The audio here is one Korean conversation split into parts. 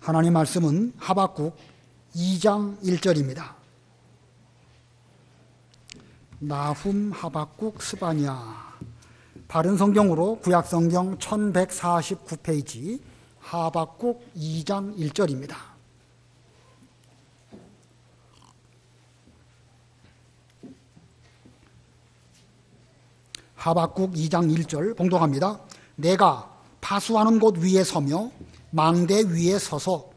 하나님 말씀은 하박국 2장 1절입니다. 나훔, 하박국, 스바냐. 바른 성경으로 구약성경 1149페이지 하박국 2장 1절입니다. 하박국 2장 1절 봉독합니다. 내가 파수하는 곳 위에 서며 망대 위에 서서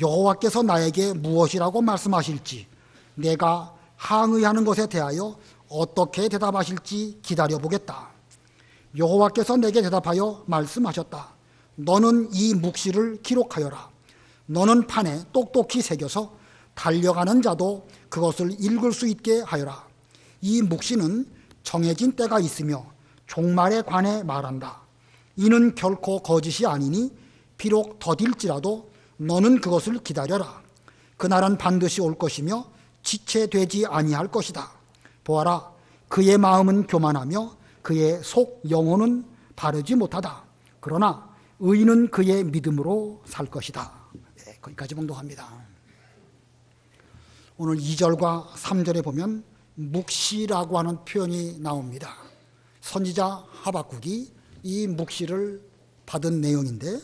여호와께서 나에게 무엇이라고 말씀하실지 내가 항의하는 것에 대하여 어떻게 대답하실지 기다려보겠다. 여호와께서 내게 대답하여 말씀하셨다. 너는 이 묵시를 기록하여라. 너는 판에 똑똑히 새겨서 달려가는 자도 그것을 읽을 수 있게 하여라. 이 묵시는 정해진 때가 있으며 종말에 관해 말한다. 이는 결코 거짓이 아니니 비록 더딜지라도 너는 그것을 기다려라. 그날은 반드시 올 것이며 지체되지 아니할 것이다. 보아라, 그의 마음은 교만하며 그의 속 영혼은 바르지 못하다. 그러나 의인은 그의 믿음으로 살 것이다. 네, 거기까지 봉독합니다. 오늘 2절과 3절에 보면 묵시라고 하는 표현이 나옵니다. 선지자 하박국이 이 묵시를 받은 내용인데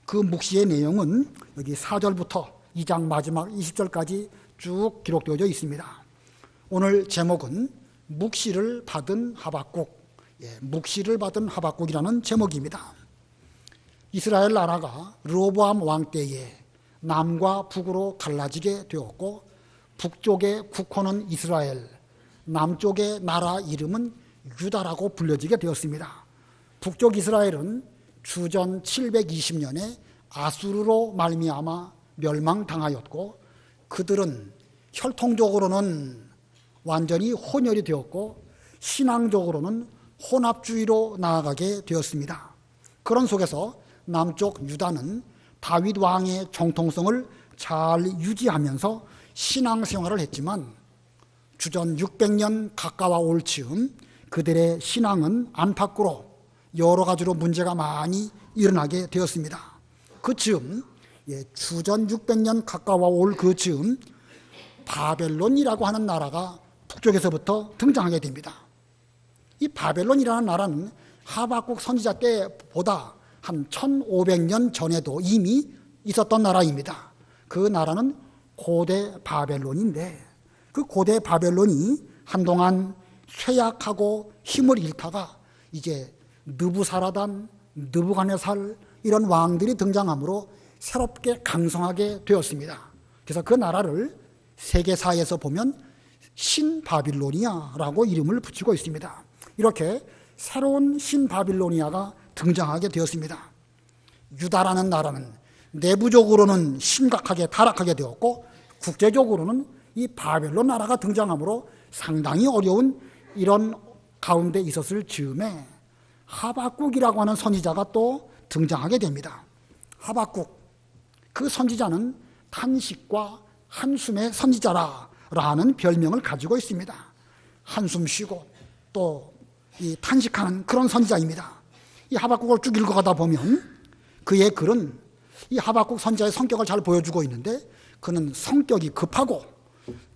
그 묵시의 내용은 여기 4절부터 2장 마지막 20절까지 쭉 기록되어져 있습니다. 오늘 제목은 묵시를 받은 하박국, 묵시를 받은 하박국이라는 제목입니다. 이스라엘 나라가 르호보암 왕 때에 남과 북으로 갈라지게 되었고 북쪽의 국호는 이스라엘, 남쪽의 나라 이름은 유다라고 불려지게 되었습니다. 북쪽 이스라엘은 주전 720년에 아수르로 말미암아 멸망당하였고 그들은 혈통적으로는 완전히 혼혈이 되었고 신앙적으로는 혼합주의로 나아가게 되었습니다. 그런 속에서 남쪽 유다는 다윗 왕의 정통성을 잘 유지하면서 신앙생활을 했지만 주전 600년 가까워 올 즈음 그들의 신앙은 안팎으로 여러 가지로 문제가 많이 일어나게 되었습니다. 그 즈음, 주전 600년 가까워 올 그 즈음 바벨론이라고 하는 나라가 북쪽에서부터 등장하게 됩니다. 이 바벨론이라는 나라는 하박국 선지자 때보다 한 1500년 전에도 이미 있었던 나라입니다. 그 나라는 고대 바벨론인데 그 고대 바벨론이 한동안 쇠약하고 힘을 잃다가 이제 느부사라단, 느부갓네살 이런 왕들이 등장함으로 새롭게 강성하게 되었습니다. 그래서 그 나라를 세계사에서 보면 신바빌로니아라고 이름을 붙이고 있습니다. 이렇게 새로운 신바빌로니아가 등장하게 되었습니다. 유다라는 나라는 내부적으로는 심각하게 타락하게 되었고 국제적으로는 이 바벨론 나라가 등장함으로 상당히 어려운 이런 가운데 있었을 즈음에 하박국이라고 하는 선지자가 또 등장하게 됩니다. 하박국, 그 선지자는 탄식과 한숨의 선지자라는 별명을 가지고 있습니다. 한숨 쉬고 또 이 탄식하는 그런 선지자입니다. 이 하박국을 쭉 읽어가다 보면 그의 글은 이 하박국 선지자의 성격을 잘 보여주고 있는데 그는 성격이 급하고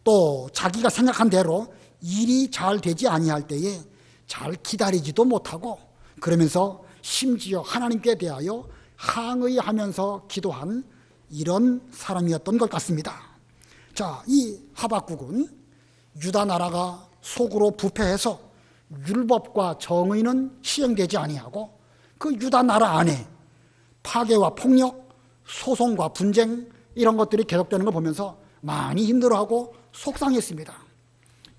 또 자기가 생각한 대로 일이 잘 되지 아니할 때에 잘 기다리지도 못하고 그러면서 심지어 하나님께 대하여 항의하면서 기도한 이런 사람이었던 것 같습니다. 자, 이 하박국은 유다 나라가 속으로 부패해서 율법과 정의는 시행되지 아니하고 그 유다 나라 안에 파괴와 폭력, 소송과 분쟁 이런 것들이 계속되는 걸 보면서 많이 힘들어하고 속상했습니다.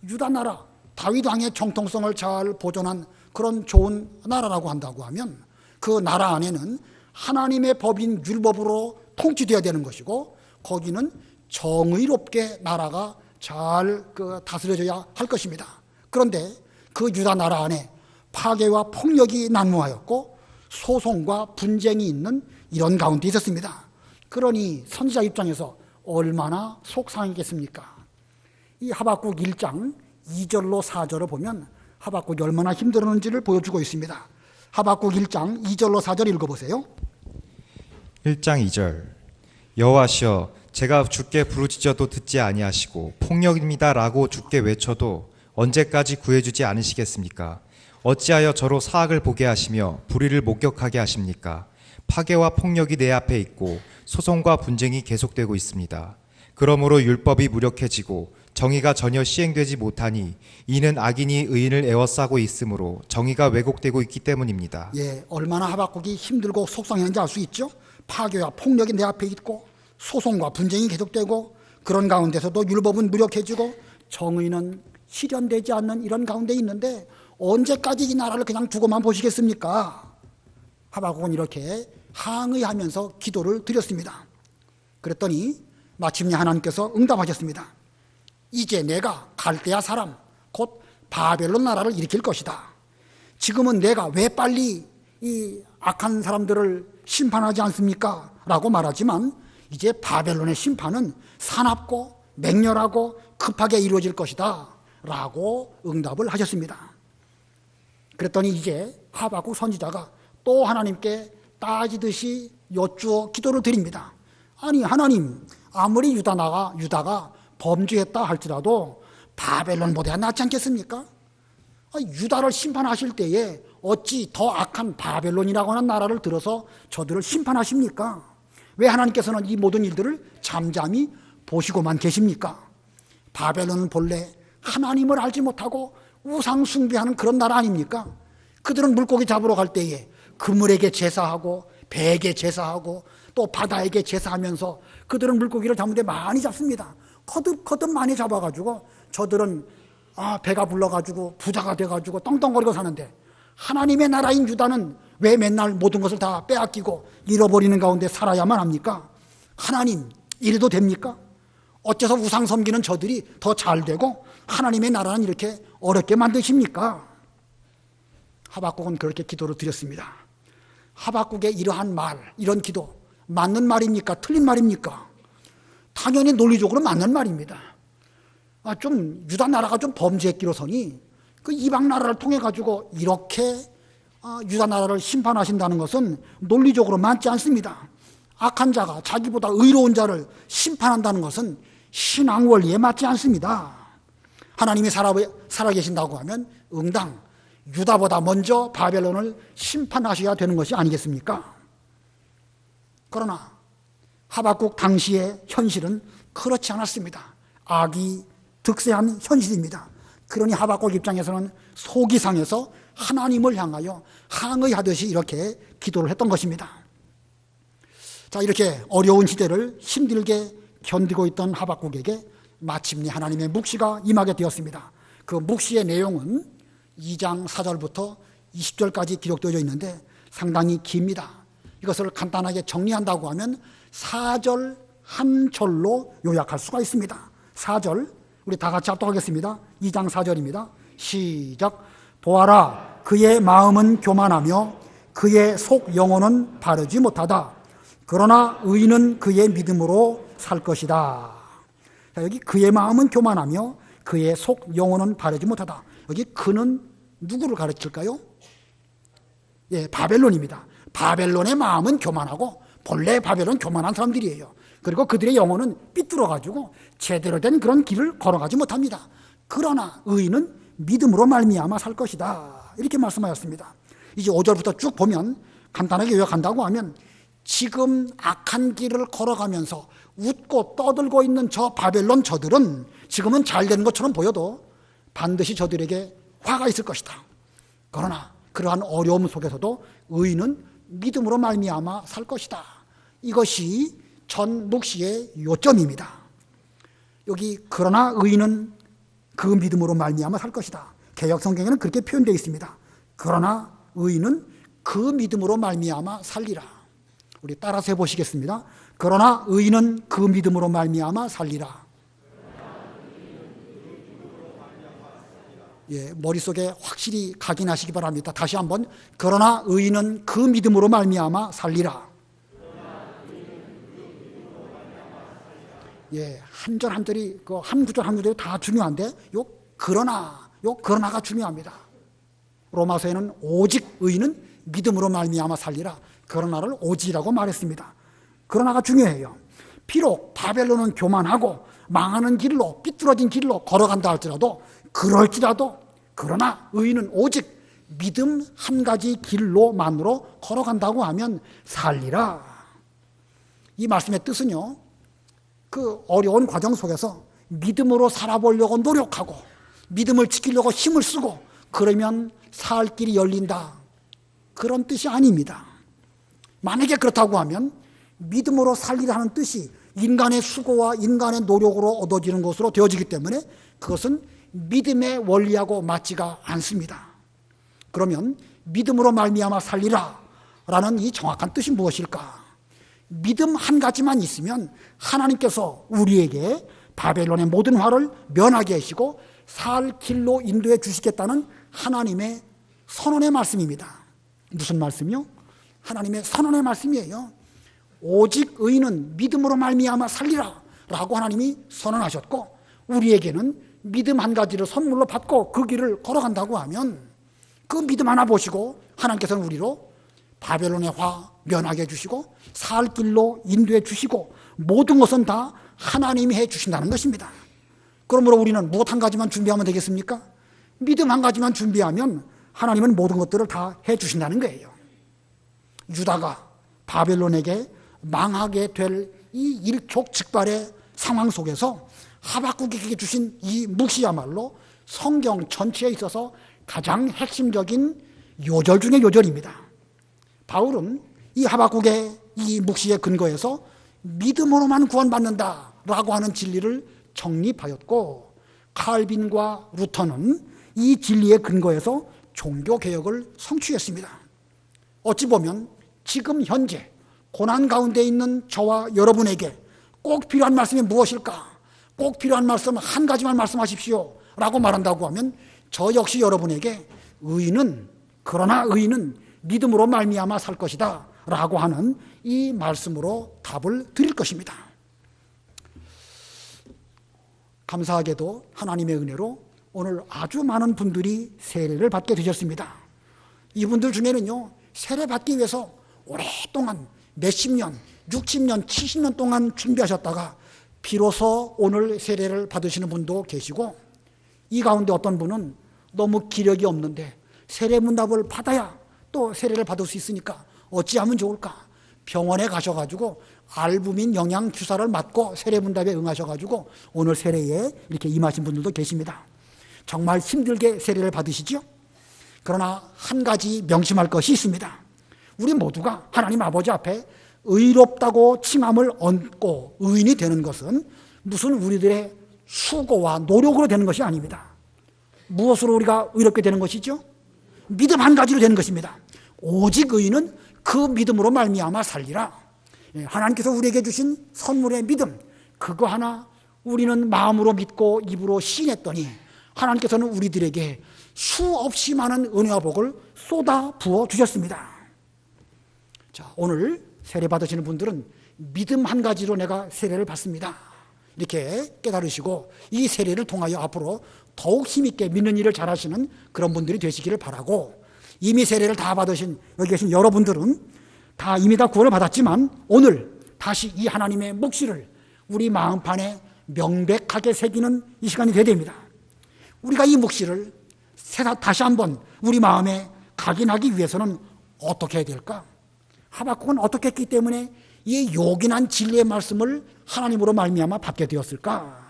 유다 나라, 다윗 왕의 정통성을 잘 보존한 그런 좋은 나라라고 한다고 하면 그 나라 안에는 하나님의 법인 율법으로 통치되어야 되는 것이고 거기는 정의롭게 나라가 잘 다스려져야 할 것입니다. 그런데 그 유다 나라 안에 파괴와 폭력이 난무하였고 소송과 분쟁이 있는 이런 가운데 있었습니다. 그러니 선지자 입장에서 얼마나 속상했겠습니까? 이 하박국 1장 2절로 4절을 보면 하박국이 얼마나 힘들었는지를 보여주고 있습니다. 하박국 1장 2절로 4절 읽어보세요. 1장 2절 여호와시여, 제가 주께 부르짖어도 듣지 아니하시고 폭력입니다라고 주께 외쳐도 언제까지 구해주지 않으시겠습니까? 어찌하여 저로 사악을 보게 하시며 불의를 목격하게 하십니까? 파괴와 폭력이 내 앞에 있고 소송과 분쟁이 계속되고 있습니다. 그러므로 율법이 무력해지고 정의가 전혀 시행되지 못하니 이는 악인이 의인을 에워싸고 있으므로 정의가 왜곡되고 있기 때문입니다. 예, 얼마나 하박국이 힘들고 속상했는지 알 수 있죠. 파괴와 폭력이 내 앞에 있고 소송과 분쟁이 계속되고 그런 가운데서도 율법은 무력해지고 정의는 실현되지 않는 이런 가운데 있는데 언제까지 이 나라를 그냥 두고만 보시겠습니까? 하박국은 이렇게 항의하면서 기도를 드렸습니다. 그랬더니 마침내 하나님께서 응답하셨습니다. 이제 내가 갈대아 사람 곧 바벨론 나라를 일으킬 것이다. 지금은 내가 왜 빨리 이 악한 사람들을 심판하지 않습니까? 라고 말하지만 이제 바벨론의 심판은 사납고 맹렬하고 급하게 이루어질 것이다 라고 응답을 하셨습니다. 그랬더니 이제 하박국 선지자가 또 하나님께 따지듯이 여쭈어 기도를 드립니다. 아니 하나님, 아무리 유다가 범죄했다 할지라도 바벨론보다 낫지 않겠습니까? 유다를 심판하실 때에 어찌 더 악한 바벨론이라고 하는 나라를 들어서 저들을 심판하십니까? 왜 하나님께서는 이 모든 일들을 잠잠히 보시고만 계십니까? 바벨론은 본래 하나님을 알지 못하고 우상 숭배하는 그런 나라 아닙니까? 그들은 물고기 잡으러 갈 때에 그물에게 제사하고 배에게 제사하고 또 바다에게 제사하면서 그들은 물고기를 잡는데 많이 잡습니다. 거듭 많이 잡아가지고 저들은 배가 불러가지고 부자가 돼가지고 떵떵거리고 사는데 하나님의 나라인 유다는 왜 맨날 모든 것을 다 빼앗기고 잃어버리는 가운데 살아야만 합니까? 하나님, 이래도 됩니까? 어째서 우상 섬기는 저들이 더 잘 되고 하나님의 나라는 이렇게 어렵게 만드십니까? 하박국은 그렇게 기도를 드렸습니다. 하박국의 이러한 말, 이런 기도 맞는 말입니까? 틀린 말입니까? 당연히 논리적으로 맞는 말입니다. 좀 유다 나라가 좀 범죄했기로서니 그 이방 나라를 통해 가지고 이렇게 유다 나라를 심판하신다는 것은 논리적으로 맞지 않습니다. 악한 자가 자기보다 의로운 자를 심판한다는 것은 신앙 원리에 맞지 않습니다. 하나님이 살아계신다고 하면 응당 유다보다 먼저 바벨론을 심판하셔야 되는 것이 아니겠습니까? 그러나 하박국 당시의 현실은 그렇지 않았습니다. 악이 득세한 현실입니다. 그러니 하박국 입장에서는 속이 상해서 하나님을 향하여 항의하듯이 이렇게 기도를 했던 것입니다. 자, 이렇게 어려운 시대를 힘들게 견디고 있던 하박국에게 마침내 하나님의 묵시가 임하게 되었습니다. 그 묵시의 내용은 2장 4절부터 20절까지 기록되어 있는데 상당히 깁니다. 이것을 간단하게 정리한다고 하면 4절 한 절로 요약할 수가 있습니다. 4절 우리 다 같이 합독하겠습니다. 2장 4절입니다. 시작. 보아라, 그의 마음은 교만하며 그의 속 영혼은 바르지 못하다. 그러나 의인은 그의 믿음으로 살 것이다. 자, 여기 그의 마음은 교만하며 그의 속 영혼은 바르지 못하다. 여기 그는 누구를 가르칠까요? 예, 바벨론입니다. 바벨론의 마음은 교만하고 본래 바벨론 교만한 사람들이에요. 그리고 그들의 영혼은 삐뚤어가지고 제대로 된 그런 길을 걸어가지 못합니다. 그러나 의인은 믿음으로 말미암아 살 것이다. 이렇게 말씀하셨습니다. 이제 5절부터 쭉 보면 간단하게 요약한다고 하면 지금 악한 길을 걸어가면서 웃고 떠들고 있는 저 바벨론 저들은 지금은 잘 되는 것처럼 보여도 반드시 저들에게 화가 있을 것이다. 그러나 그러한 어려움 속에서도 의인은 믿음으로 말미암아 살 것이다. 이것이 전 묵시의 요점입니다. 여기 그러나 의인은 그 믿음으로 말미암아 살 것이다. 개역 성경에는 그렇게 표현되어 있습니다. 그러나 의인은 그 믿음으로 말미암아 살리라. 우리 따라서 해보시겠습니다. 그러나 의인은 그 믿음으로 말미암아 살리라. 예, 머릿속에 확실히 각인하시기 바랍니다. 다시 한번. 그러나 의인은 그 믿음으로 말미암아 살리라. 예, 한 절 한 절이 그 한 구절 한 구절이 다 중요한데 요 그러나가 중요합니다. 로마서에는 오직 의인은 믿음으로 말미암아 살리라. 그러나를 오직이라고 말했습니다. 그러나가 중요해요. 비록 바벨론은 교만하고 망하는 길로, 삐뚤어진 길로 걸어간다 할지라도, 그러나 의인은 오직 믿음 한 가지 길로만으로 걸어간다고 하면 살리라. 이 말씀의 뜻은요, 그 어려운 과정 속에서 믿음으로 살아보려고 노력하고 믿음을 지키려고 힘을 쓰고 그러면 살 길이 열린다, 그런 뜻이 아닙니다. 만약에 그렇다고 하면 믿음으로 살리라는 뜻이 인간의 수고와 인간의 노력으로 얻어지는 것으로 되어지기 때문에 그것은 믿음의 원리하고 맞지가 않습니다. 그러면 믿음으로 말미암아 살리라 라는 이 정확한 뜻이 무엇일까? 믿음 한 가지만 있으면 하나님께서 우리에게 바벨론의 모든 화를 면하게 하시고 살 길로 인도해 주시겠다는 하나님의 선언의 말씀입니다. 무슨 말씀이요? 하나님의 선언의 말씀이에요. 오직 의인은 믿음으로 말미암아 살리라 라고 하나님이 선언하셨고, 우리에게는 믿음 한 가지를 선물로 받고 그 길을 걸어간다고 하면 그 믿음 하나 보시고 하나님께서는 우리로 바벨론의 화 면하게 해주시고 살 길로 인도해 주시고 모든 것은 다 하나님이 해 주신다는 것입니다. 그러므로 우리는 무엇 한 가지만 준비하면 되겠습니까? 믿음 한 가지만 준비하면 하나님은 모든 것들을 다 해 주신다는 거예요. 유다가 바벨론에게 망하게 될 이 일촉즉발의 상황 속에서 하박국에게 주신 이 묵시야말로 성경 전체에 있어서 가장 핵심적인 요절 중의 요절입니다. 바울은 이 하박국의 이 묵시에 근거해서 믿음으로만 구원받는다라고 하는 진리를 정립하였고, 칼빈과 루터는 이 진리에 근거해서 종교개혁을 성취했습니다. 어찌 보면 지금 현재 고난 가운데 있는 저와 여러분에게 꼭 필요한 말씀이 무엇일까? 꼭 필요한 말씀 한 가지만 말씀하십시오 라고 말한다고 하면 저 역시 여러분에게 그러나 의인은 믿음으로 말미암아 살 것이다 라고 하는 이 말씀으로 답을 드릴 것입니다. 감사하게도 하나님의 은혜로 오늘 아주 많은 분들이 세례를 받게 되셨습니다. 이분들 중에는요, 세례 받기 위해서 오랫동안 몇십 년, 60년, 70년 동안 준비하셨다가 비로소 오늘 세례를 받으시는 분도 계시고, 이 가운데 어떤 분은 너무 기력이 없는데 세례 문답을 받아야 또 세례를 받을 수 있으니까 어찌하면 좋을까? 병원에 가셔가지고 알부민 영양 주사를 맞고 세례 문답에 응하셔가지고 오늘 세례에 이렇게 임하신 분들도 계십니다. 정말 힘들게 세례를 받으시죠? 그러나 한 가지 명심할 것이 있습니다. 우리 모두가 하나님 아버지 앞에 의롭다고 칭함을 얻고 의인이 되는 것은 무슨 우리들의 수고와 노력으로 되는 것이 아닙니다. 무엇으로 우리가 의롭게 되는 것이죠? 믿음 한 가지로 되는 것입니다. 오직 의인은 그 믿음으로 말미암아 살리라. 하나님께서 우리에게 주신 선물의 믿음, 그거 하나 우리는 마음으로 믿고 입으로 시인했더니 하나님께서는 우리들에게 수없이 많은 은혜와 복을 쏟아 부어 주셨습니다. 자, 오늘 세례 받으시는 분들은 믿음 한 가지로 내가 세례를 받습니다, 이렇게 깨달으시고 이 세례를 통하여 앞으로 더욱 힘있게 믿는 일을 잘하시는 그런 분들이 되시기를 바라고, 이미 세례를 다 받으신 여기 계신 여러분들은 다 이미 다 구원을 받았지만 오늘 다시 이 하나님의 묵시를 우리 마음판에 명백하게 새기는 이 시간이 되어야 됩니다. 우리가 이 묵시를 다시 한번 우리 마음에 각인하기 위해서는 어떻게 해야 될까? 하박국은 어떻게 했기 때문에 이 요긴한 진리의 말씀을 하나님으로 말미암아 받게 되었을까?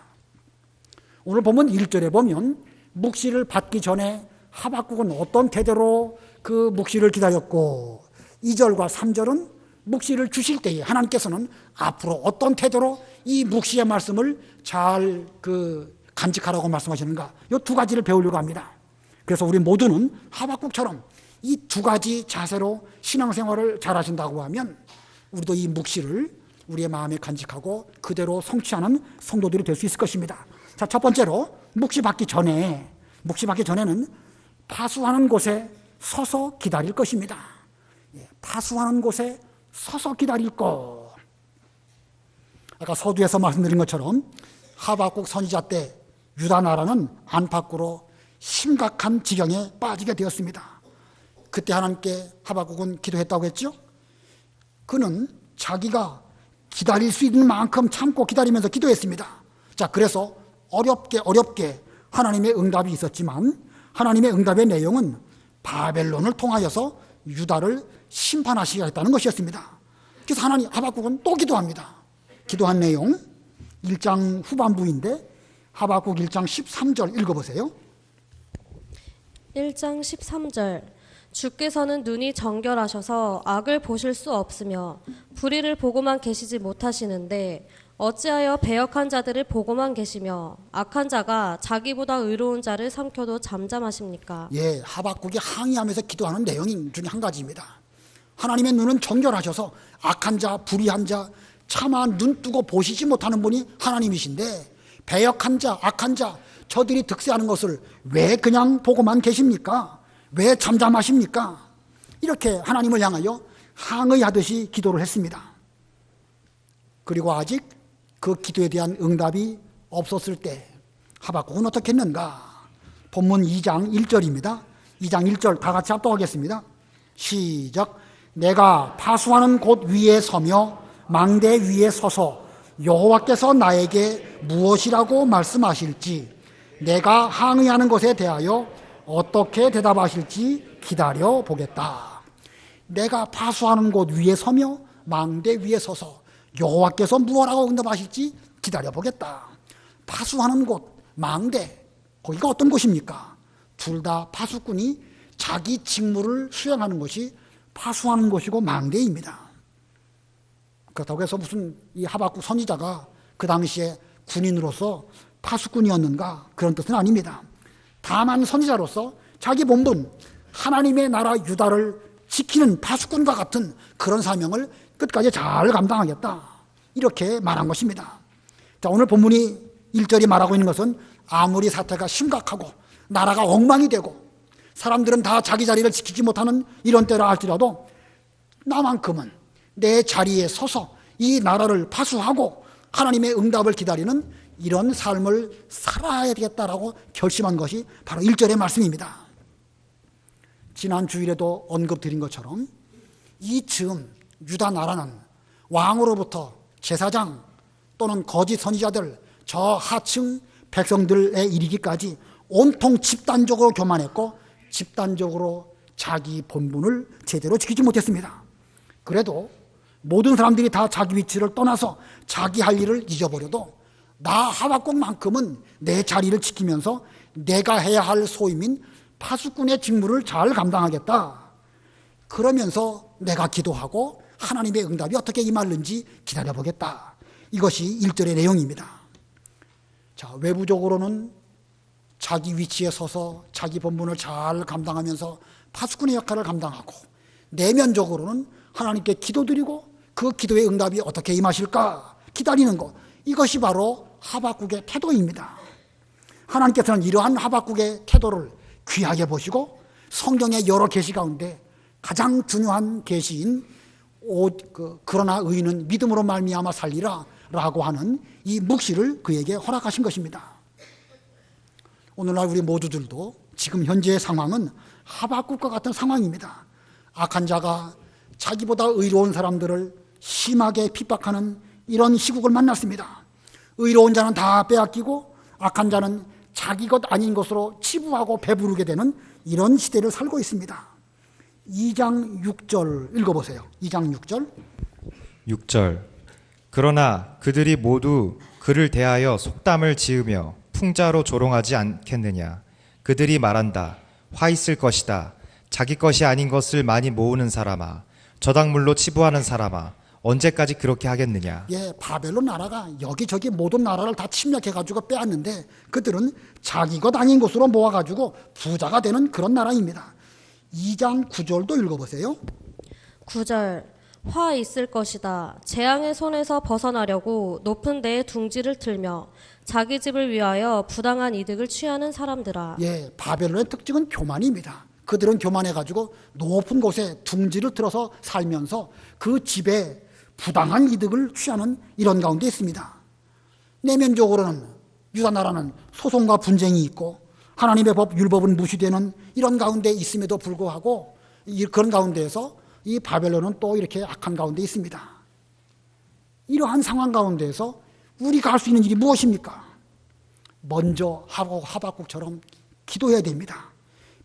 오늘 보면 1절에 보면 묵시를 받기 전에 하박국은 어떤 태도로 그 묵시를 기다렸고, 2절과 3절은 묵시를 주실 때에 하나님께서는 앞으로 어떤 태도로 이 묵시의 말씀을 잘 간직하라고 말씀하시는가, 이 두 가지를 배우려고 합니다. 그래서 우리 모두는 하박국처럼 이 두 가지 자세로 신앙생활을 잘 하신다고 하면 우리도 이 묵시를 우리의 마음에 간직하고 그대로 성취하는 성도들이 될 수 있을 것입니다. 자, 첫 번째로 묵시 받기 전에는 파수하는 곳에 서서 기다릴 것입니다. 파수하는 곳에 서서 기다릴 것. 아까 서두에서 말씀드린 것처럼 하박국 선지자 때 유다 나라는 안팎으로 심각한 지경에 빠지게 되었습니다. 그때 하나님께 하박국은 기도했다고 했죠. 그는 자기가 기다릴 수 있는 만큼 참고 기다리면서 기도했습니다. 자, 그래서 어렵게 하나님의 응답이 있었지만 하나님의 응답의 내용은 바벨론을 통하여서 유다를 심판하시겠다는 것이었습니다. 그래서 하나님 하박국은 또 기도합니다. 기도한 내용 1장 후반부인데 하박국 1장 13절 읽어보세요. 1장 13절 주께서는 눈이 정결하셔서 악을 보실 수 없으며 불의를 보고만 계시지 못하시는데 어찌하여 배역한 자들을 보고만 계시며 악한 자가 자기보다 의로운 자를 삼켜도 잠잠하십니까? 예, 하박국이 항의하면서 기도하는 내용 중에 한 가지입니다. 하나님의 눈은 정결하셔서 악한 자, 불의한 자, 차마 눈 뜨고 보시지 못하는 분이 하나님이신데 배역한 자, 악한 자, 저들이 득세하는 것을 왜 그냥 보고만 계십니까? 왜 잠잠하십니까? 이렇게 하나님을 향하여 항의하듯이 기도를 했습니다. 그리고 아직 그 기도에 대한 응답이 없었을 때 하박국은 어떻게 했는가? 본문 2장 1절입니다. 2장 1절 다 같이 합독하겠습니다. 시작. 내가 파수하는 곳 위에 서며 망대 위에 서서 여호와께서 나에게 무엇이라고 말씀하실지 내가 항의하는 것에 대하여 어떻게 대답하실지 기다려 보겠다. 내가 파수하는 곳 위에 서며 망대 위에 서서 여호와께서 무엇라고 응답하실지 기다려 보겠다. 파수하는 곳, 망대, 거기가 어떤 곳입니까? 둘 다 파수꾼이 자기 직무를 수행하는 것이 파수하는 곳이고 망대입니다. 그렇다고 해서 무슨 이 하박국 선지자가 그 당시에 군인으로서 파수꾼이었는가 그런 뜻은 아닙니다. 다만 선지자로서 자기 본분 하나님의 나라 유다를 지키는 파수꾼과 같은 그런 사명을 끝까지 잘 감당하겠다 이렇게 말한 것입니다. 자, 오늘 본문이 1절이 말하고 있는 것은 아무리 사태가 심각하고 나라가 엉망이 되고 사람들은 다 자기 자리를 지키지 못하는 이런 때라 할지라도 나만큼은 내 자리에 서서 이 나라를 파수하고 하나님의 응답을 기다리는 이런 삶을 살아야 되겠다라고 결심한 것이 바로 1절의 말씀입니다. 지난 주일에도 언급드린 것처럼 이 즈음 유다 나라는 왕으로부터 제사장 또는 거짓 선지자들 저 하층 백성들에 이르기까지 온통 집단적으로 교만했고 집단적으로 자기 본분을 제대로 지키지 못했습니다. 그래도 모든 사람들이 다 자기 위치를 떠나서 자기 할 일을 잊어버려도 나 하박국만큼은 내 자리를 지키면서 내가 해야 할 소임인 파수꾼의 직무를 잘 감당하겠다. 그러면서 내가 기도하고 하나님의 응답이 어떻게 임하는지 기다려보겠다. 이것이 1절의 내용입니다. 자, 외부적으로는 자기 위치에 서서 자기 본분을 잘 감당하면서 파수꾼의 역할을 감당하고 내면적으로는 하나님께 기도드리고 그 기도의 응답이 어떻게 임하실까 기다리는 것, 이것이 바로 하박국의 태도입니다. 하나님께서는 이러한 하박국의 태도를 귀하게 보시고 성경의 여러 계시 가운데 가장 중요한 계시인 그러나 의인은 믿음으로 말미암아 살리라 라고 하는 이 묵시를 그에게 허락하신 것입니다. 오늘날 우리 모두들도 지금 현재의 상황은 하박국과 같은 상황입니다. 악한 자가 자기보다 의로운 사람들을 심하게 핍박하는 이런 시국을 만났습니다. 의로운 자는 다 빼앗기고 악한 자는 자기 것 아닌 것으로 치부하고 배부르게 되는 이런 시대를 살고 있습니다. 2장 6절 읽어보세요. 2장 6절. 6절. 그러나 그들이 모두 그를 대하여 속담을 지으며 풍자로 조롱하지 않겠느냐. 그들이 말한다. 화 있을 것이다. 자기 것이 아닌 것을 많이 모으는 사람아. 저당물로 치부하는 사람아. 언제까지 그렇게 하겠느냐. 예, 바벨론 나라가 여기저기 모든 나라를 다 침략해가지고 빼앗는데 그들은 자기 것 아닌 것으로 모아가지고 부자가 되는 그런 나라입니다. 2장 9절도 읽어보세요. 9절 화 있을 것이다. 재앙의 손에서 벗어나려고 높은 데에 둥지를 틀며 자기 집을 위하여 부당한 이득을 취하는 사람들아. 예, 바벨론의 특징은 교만입니다. 그들은 교만해가지고 높은 곳에 둥지를 틀어서 살면서 그 집에 부당한 이득을 취하는 이런 가운데 있습니다. 내면적으로는 유다 나라는 소송과 분쟁이 있고 하나님의 법, 율법은 무시되는 이런 가운데 있음에도 불구하고 그런 가운데에서 이 바벨론은 또 이렇게 악한 가운데 있습니다. 이러한 상황 가운데에서 우리가 할 수 있는 일이 무엇입니까? 먼저 하박국처럼 기도해야 됩니다.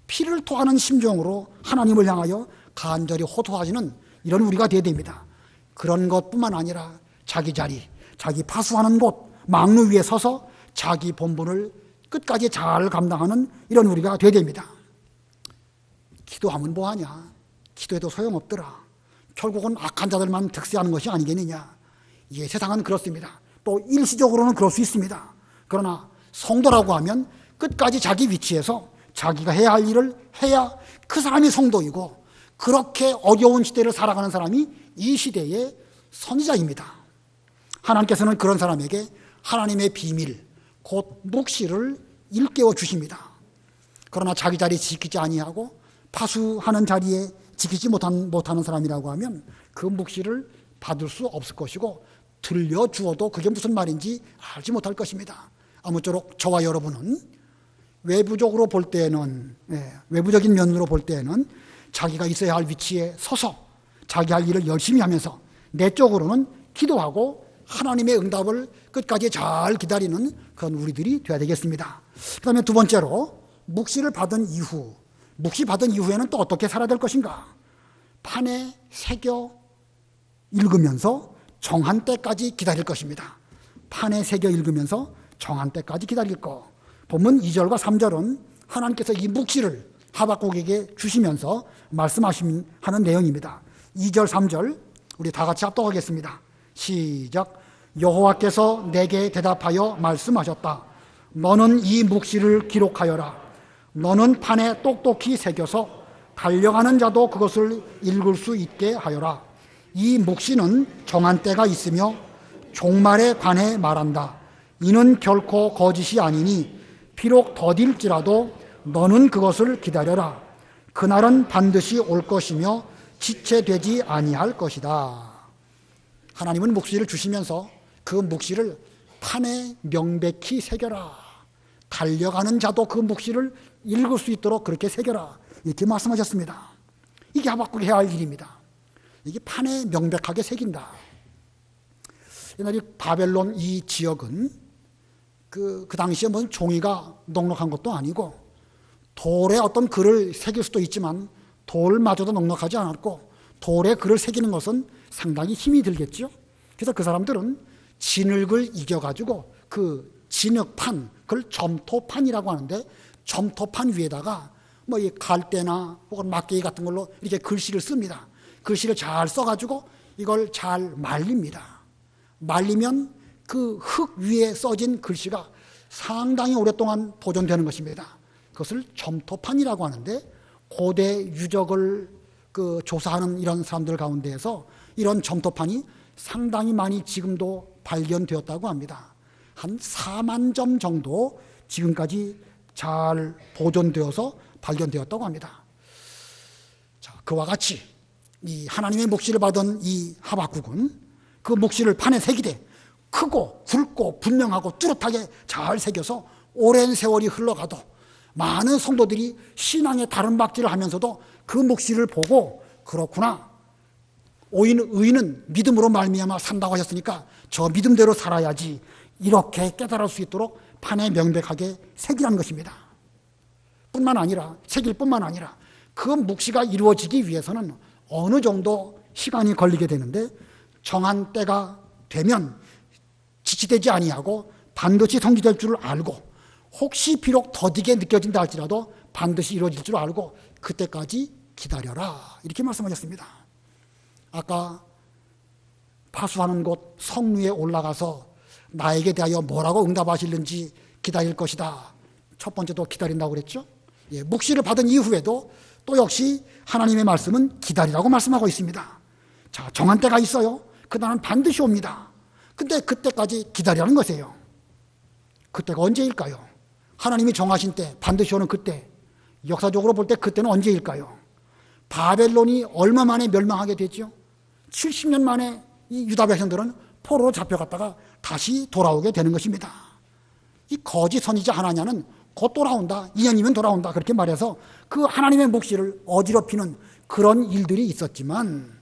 피를 토하는 심정으로 하나님을 향하여 간절히 호소하시는 이런 우리가 되어야 됩니다. 그런 것뿐만 아니라 자기 자리, 자기 파수하는 곳, 망루 위에 서서 자기 본분을 끝까지 잘 감당하는 이런 우리가 되어야 됩니다. 기도하면 뭐하냐? 기도해도 소용없더라. 결국은 악한 자들만 득세하는 것이 아니겠느냐? 예, 세상은 그렇습니다. 또 일시적으로는 그럴 수 있습니다. 그러나 성도라고 하면 끝까지 자기 위치에서 자기가 해야 할 일을 해야 그 사람이 성도이고, 그렇게 어려운 시대를 살아가는 사람이 이 시대의 선지자입니다. 하나님께서는 그런 사람에게 하나님의 비밀, 곧 묵시를 일깨워 주십니다. 그러나 자기 자리 지키지 아니하고 파수하는 자리에 지키지 못하는 사람이라고 하면 그 묵시를 받을 수 없을 것이고, 들려주어도 그게 무슨 말인지 알지 못할 것입니다. 아무쪼록 저와 여러분은 외부적으로 볼 때는, 외부적인 면으로 볼 때는 자기가 있어야 할 위치에 서서 자기 할 일을 열심히 하면서 내적으로는 기도하고 하나님의 응답을 끝까지 잘 기다리는 그런 우리들이 되어야 되겠습니다. 그 다음에 두 번째로, 묵시를 받은 이후, 묵시 받은 이후에는 또 어떻게 살아야 될 것인가? 판에 새겨 읽으면서 정한 때까지 기다릴 것입니다. 판에 새겨 읽으면서 정한 때까지 기다릴 것. 본문 2절과 3절은 하나님께서 이 묵시를 하박국에게 주시면서 말씀하시는 내용입니다. 2절, 3절 우리 다 같이 합독하겠습니다. 시작. 여호와께서 내게 대답하여 말씀하셨다. 너는 이 묵시를 기록하여라. 너는 판에 똑똑히 새겨서 달려가는 자도 그것을 읽을 수 있게 하여라. 이 묵시는 정한 때가 있으며 종말에 관해 말한다. 이는 결코 거짓이 아니니 비록 더딜지라도 너는 그것을 기다려라. 그날은 반드시 올 것이며 지체되지 아니할 것이다. 하나님은 묵시를 주시면서 그 묵시를 판에 명백히 새겨라. 달려가는 자도 그 묵시를 읽을 수 있도록 그렇게 새겨라. 이렇게 말씀하셨습니다. 이게 하박국이 해야 할 일입니다. 이게 판에 명백하게 새긴다. 옛날에 바벨론 이 지역은 그 당시에 무슨 종이가 넉넉한 것도 아니고 돌에 어떤 글을 새길 수도 있지만 돌마저도 넉넉하지 않았고, 돌에 글을 새기는 것은 상당히 힘이 들겠죠. 그래서 그 사람들은 진흙을 이겨가지고 그 진흙판, 그걸 점토판이라고 하는데, 점토판 위에다가 뭐 이 갈대나 혹은 막대기 같은 걸로 이렇게 글씨를 씁니다. 글씨를 잘 써가지고 이걸 잘 말립니다. 말리면 그 흙 위에 써진 글씨가 상당히 오랫동안 보존되는 것입니다. 그것을 점토판이라고 하는데, 고대 유적을 조사하는 이런 사람들 가운데에서 이런 점토판이 상당히 많이 지금도 발견되었다고 합니다. 한 4만 점 정도 지금까지 잘 보존되어서 발견되었다고 합니다. 자, 그와 같이 이 하나님의 묵시를 받은 이 하박국은 그 묵시를 판에 새기되 크고 굵고 분명하고 뚜렷하게 잘 새겨서 오랜 세월이 흘러가도 많은 성도들이 신앙의 다른 박질을 하면서도 그 묵시를 보고, 그렇구나, 의인은 믿음으로 말미암아 산다고 하셨으니까 저 믿음대로 살아야지, 이렇게 깨달을 수 있도록 판에 명백하게 새기라는 것입니다. 새길 뿐만 아니라 그 묵시가 이루어지기 위해서는 어느 정도 시간이 걸리게 되는데, 정한 때가 되면 지체되지 아니하고 반드시 성취될 줄을 알고, 혹시 비록 더디게 느껴진다 할지라도 반드시 이루어질 줄 알고 그때까지 기다려라. 이렇게 말씀하셨습니다. 아까 파수하는 곳 성루에 올라가서 나에게 대하여 뭐라고 응답하실는지 기다릴 것이다. 첫 번째도 기다린다고 그랬죠. 예, 묵시를 받은 이후에도 또 역시 하나님의 말씀은 기다리라고 말씀하고 있습니다. 자, 정한 때가 있어요. 그날은 반드시 옵니다. 근데 그때까지 기다리라는 것이에요. 그때가 언제일까요? 하나님이 정하신 때, 반드시 오는 그때, 역사적으로 볼 때 그때는 언제일까요? 바벨론이 얼마 만에 멸망하게 됐죠? 70년 만에 이 유다 백성들은 포로로 잡혀갔다가 다시 돌아오게 되는 것입니다. 이 거짓 선지자 하나냐는 곧 돌아온다, 2년이면 돌아온다, 그렇게 말해서 그 하나님의 묵시를 어지럽히는 그런 일들이 있었지만,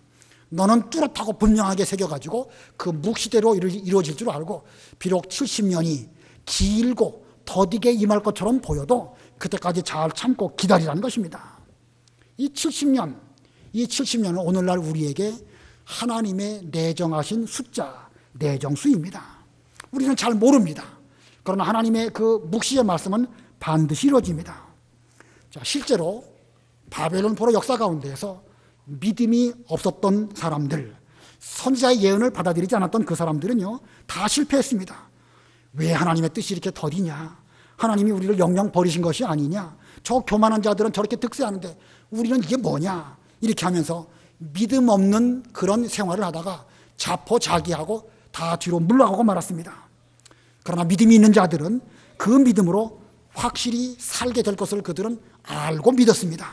너는 뚜렷하고 분명하게 새겨가지고 그 묵시대로 이루어질 줄 알고 비록 70년이 길고 더디게 임할 것처럼 보여도 그때까지 잘 참고 기다리라는 것입니다. 이 70년은 오늘날 우리에게 하나님의 내정하신 숫자, 내정수입니다. 우리는 잘 모릅니다. 그러나 하나님의 그 묵시의 말씀은 반드시 이루어집니다. 자, 실제로 바벨론 포로 역사 가운데에서 믿음이 없었던 사람들, 선지자의 예언을 받아들이지 않았던 그 사람들은요, 다 실패했습니다. 왜 하나님의 뜻이 이렇게 더디냐? 하나님이 우리를 영영 버리신 것이 아니냐? 저 교만한 자들은 저렇게 득세하는데 우리는 이게 뭐냐? 이렇게 하면서 믿음 없는 그런 생활을 하다가 자포자기하고 다 뒤로 물러가고 말았습니다. 그러나 믿음이 있는 자들은 그 믿음으로 확실히 살게 될 것을 그들은 알고 믿었습니다.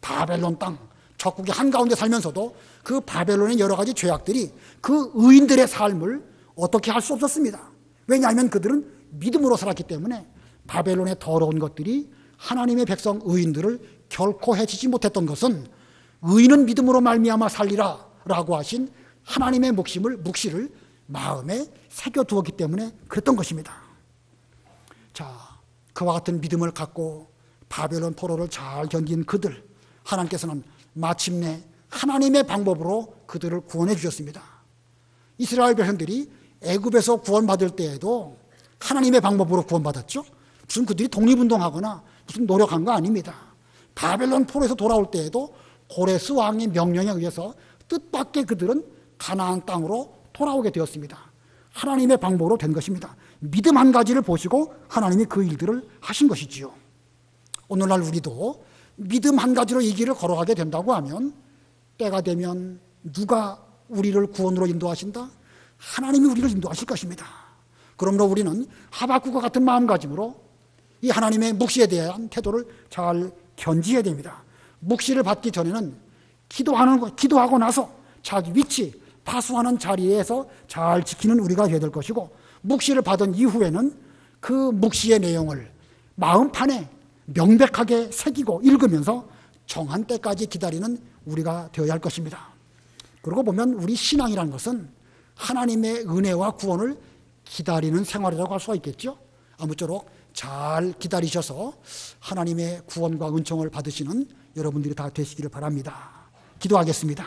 바벨론 땅, 적국의 한가운데 살면서도 그 바벨론의 여러 가지 죄악들이 그 의인들의 삶을 어떻게 할 수 없었습니다. 왜냐하면 그들은 믿음으로 살았기 때문에 바벨론의 더러운 것들이 하나님의 백성 의인들을 결코 해치지 못했던 것은 의인은 믿음으로 말미암아 살리라 라고 하신 하나님의 묵시를 마음에 새겨두었기 때문에 그랬던 것입니다. 자, 그와 같은 믿음을 갖고 바벨론 포로를 잘 견딘 그들, 하나님께서는 마침내 하나님의 방법으로 그들을 구원해 주셨습니다. 이스라엘 백성들이 애굽에서 구원받을 때에도 하나님의 방법으로 구원받았죠. 무슨 그들이 독립운동하거나 무슨 노력한 거 아닙니다. 바벨론 포로에서 돌아올 때에도 고레스 왕의 명령에 의해서 뜻밖의 그들은 가나안 땅으로 돌아오게 되었습니다. 하나님의 방법으로 된 것입니다. 믿음 한 가지를 보시고 하나님이 그 일들을 하신 것이지요. 오늘날 우리도 믿음 한 가지로 이 길을 걸어가게 된다고 하면 때가 되면 누가 우리를 구원으로 인도하신다? 하나님이 우리를 인도하실 것입니다. 그러므로 우리는 하박국과 같은 마음가짐으로 이 하나님의 묵시에 대한 태도를 잘 견지해야 됩니다. 묵시를 받기 전에는 기도하고 나서 자기 위치, 파수하는 자리에서 잘 지키는 우리가 되어야 될 것이고, 묵시를 받은 이후에는 그 묵시의 내용을 마음판에 명백하게 새기고 읽으면서 정한 때까지 기다리는 우리가 되어야 할 것입니다. 그러고 보면 우리 신앙이라는 것은 하나님의 은혜와 구원을 기다리는 생활이라고 할 수가 있겠죠. 아무쪼록 잘 기다리셔서 하나님의 구원과 은총을 받으시는 여러분들이 다 되시기를 바랍니다. 기도하겠습니다.